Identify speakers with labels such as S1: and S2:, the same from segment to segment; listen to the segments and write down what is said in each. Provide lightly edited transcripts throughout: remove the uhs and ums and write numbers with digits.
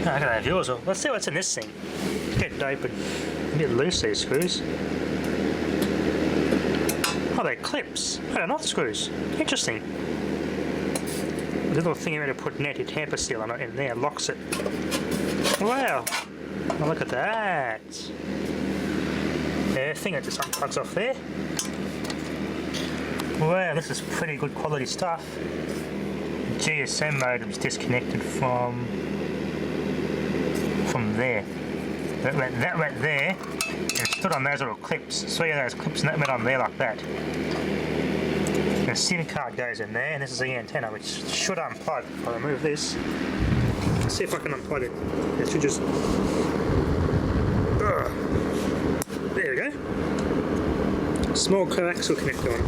S1: I can have yours. Let's see what's in this thing. Get it open. A bit loose, these screws. Oh, they're clips. Oh, they're not screws. Interesting. The little thing you're going to put an anti-tamper seal on it in there locks it. Wow. Oh, look at that. Yeah, I think it just unplugs off there. Wow, this is pretty good quality stuff. GSM modem's disconnected from there. That went there and stood on those little clips. So yeah, those clips and that went on there like that. The SIM card goes in there, and this is the antenna, which should unplug. If I remove this, let's see if I can unplug it. It should just. There we go. Small coaxial connector on it.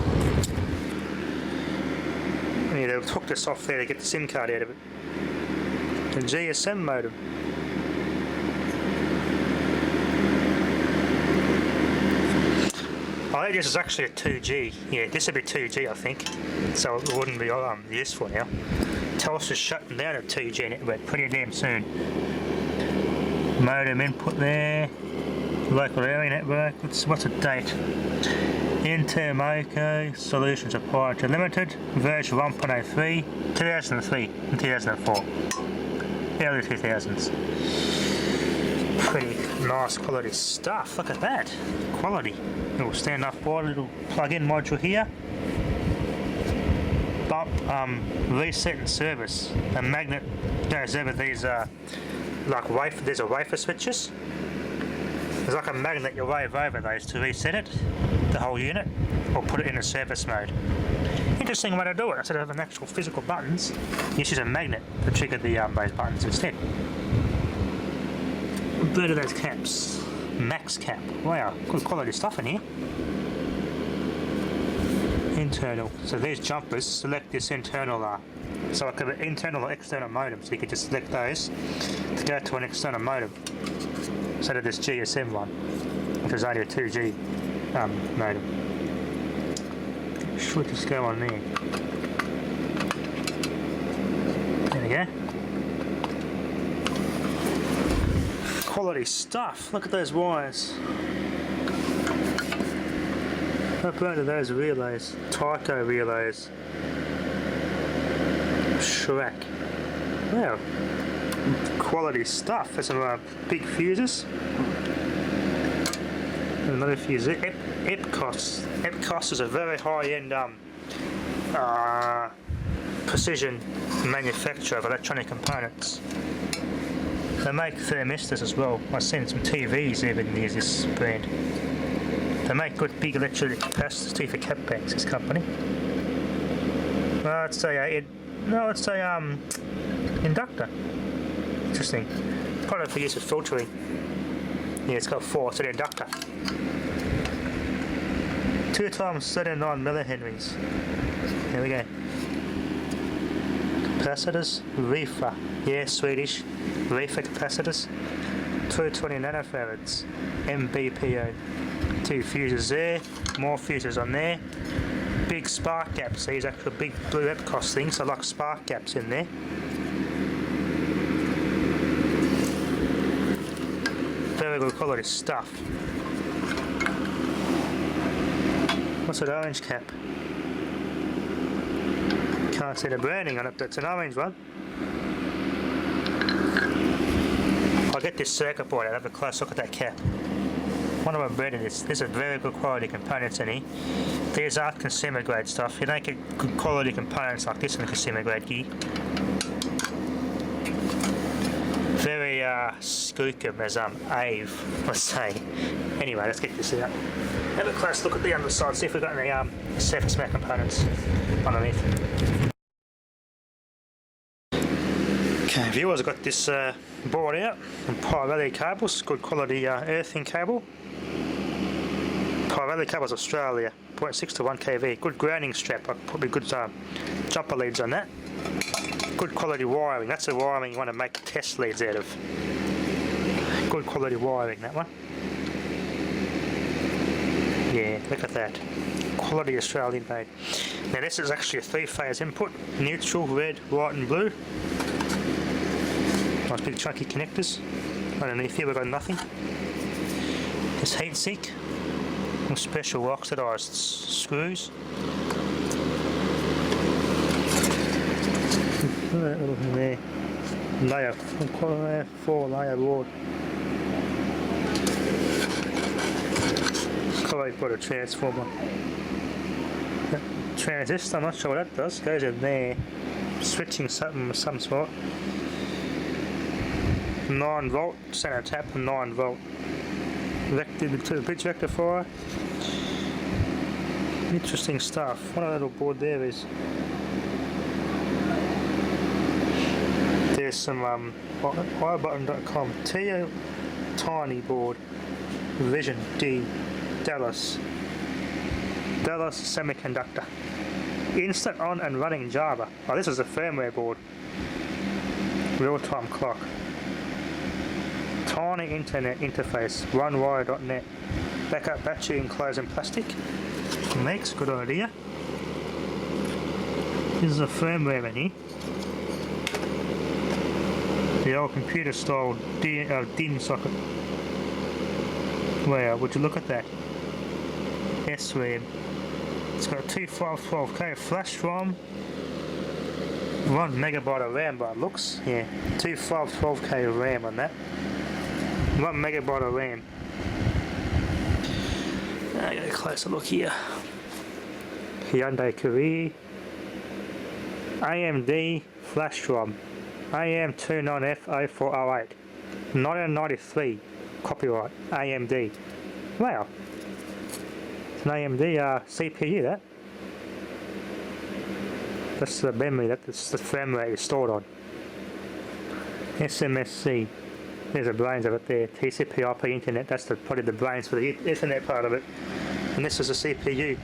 S1: I need to hook this off there to get the SIM card out of it. The GSM modem. I think this is actually a 2G. Yeah, this would be 2G, I think. So it wouldn't be useful now. Telstra's shutting down a 2G network pretty damn soon. Modem input there. Local area network. What's the date? Intermoco Solutions Proprietary Limited. Version 1.03. 2003 and 2004. Early 2000s. Pretty nice quality stuff. Look at that. Quality. Little stand-up board, little plug-in module here. Bump, reset and service. A magnet goes over these like wafer. These are wafer switches. There's like a magnet you wave over those to reset it, the whole unit, or put it in a service mode. Interesting way to do it. Instead of having actual physical buttons, you use a magnet to trigger the those buttons instead. Bird of those caps. Max cap. Wow, good quality stuff in here. Internal. So these jumpers select this internal so it could be internal or external modem, so you could just select those to go to an external modem. So to this GSM one, which is only a 2G modem. Should just go on there. There we go. Quality stuff. Look at those wires. Up under those relays. Tyco relays. Shrek. Wow. Quality stuff. There's some big fuses. Another fuse. Epcos. Epcos is a very high-end precision manufacturer of electronic components. They make thermistors as well. I've seen some TVs even use this brand. They make good big electric capacitors for cap banks, this company. It's a inductor. Interesting. Product for use of filtering. Yeah, it's got 4. It's an inductor. 2 times 39 millihenries. There we go. Capacitors, reefer. Yeah, Swedish. Reefer capacitors. 220 nanofarads. MBPO. 2 fuses there. More fuses on there. Big spark gaps. These actual big blue Epcos things. I like spark gaps in there. Very good quality stuff. What's that orange cap? Can't see the branding on it, but it's an orange one. I'll get this circuit board and have a close look at that cap. What am I branding this? These are very good quality components in here. These are consumer grade stuff. You don't get good quality components like this in the consumer grade gear. Very skookum, as Ave would say. Anyway, let's get this out. Have a close look at the underside, see if we've got any surface mount components underneath. Okay, viewers, I've got this board out and Pirelli cables, good quality earthing cable. Pirelli cables Australia, 0.6 to 1 kV, good grounding strap, probably good jumper leads on that. Good quality wiring, that's the wiring you want to make test leads out of. Good quality wiring, that one. Yeah, look at that. Quality Australian made. Now this is actually a 3-phase input, neutral, red, white and blue. I'll big chunky connectors. Underneath here we've got nothing. This heat sink with special oxidised screws. Put that little thing there. Layer, 4-layer board. Probably put a transformer. Transistor, I'm not sure what that does. Goes in there, switching something of some sort. 9 volt, center tap and 9 volt. Vector to the pitch rectifier. Interesting stuff. What a little board there is. There's some iButton.com tiny board. Vision D Dallas Semiconductor. Instant on and running Java. Oh, this is a firmware board. Real-time clock. Tiny internet interface. OneWire.net. Backup battery enclosed in plastic. Makes good idea. This is a firmware menu. The old computer style DIN socket. Wow, would you look at that? SRAM. It's got 2512K flash ROM, 1 megabyte of RAM by it looks. Yeah, 2512K of RAM on that. 1 megabyte of RAM. I got a closer look here. Hyundai Career. AMD flash ROM. AM29F0408. 1993. Copyright. AMD. Wow. It's an AMD CPU, that. That's the memory, that's the firmware it's stored on. SMSC. There's the brains of it there. TCP IP internet, that's probably the brains for the Ethernet part of it. And this is a CPU.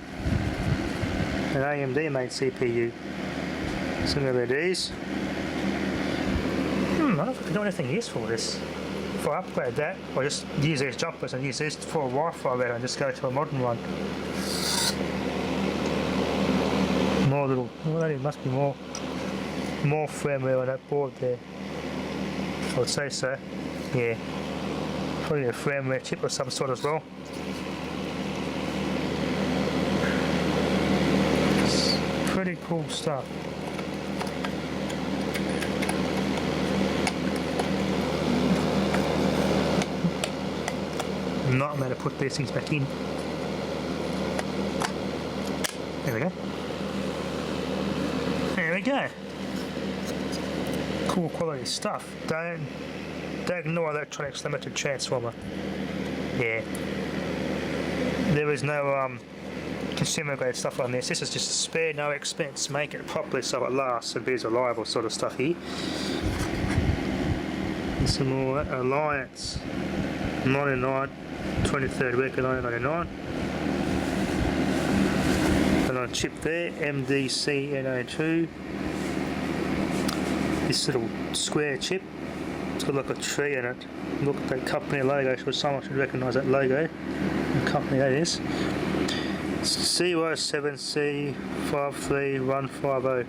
S1: An AMD made CPU. Some of these. I don't know if I can do anything useful with this. If I upgrade that, or just use these jumpers and use this for a Wi-Fi router and just go to a modern one. More little, well, there must be more firmware on that board there. I would say so. Yeah, probably a firmware chip of some sort as well. It's pretty cool stuff. Not going to put these things back in. There we go. There we go. Cool quality stuff. Don't ignore electronics limited transformer. Yeah. There is no consumer grade stuff on this. This is just spare no expense. Make it properly so it lasts and be reliable sort of stuff here. And some more Alliance 99. 23rd week of 1999. And on chip there, MDCNO2. This little square chip. It's got like a tree in it. Look at that company logo, so someone should recognise that logo. The company that is. CY7C53150.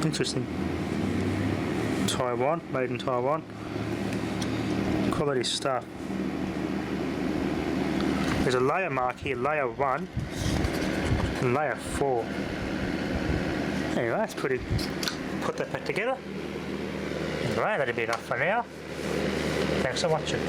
S1: Interesting. Taiwan, made in Taiwan. Quality stuff. There's a layer mark here, layer 1 and layer 4. Anyway, that's pretty. Put that back together. Anyway, that'll be enough for now. Thanks for watching.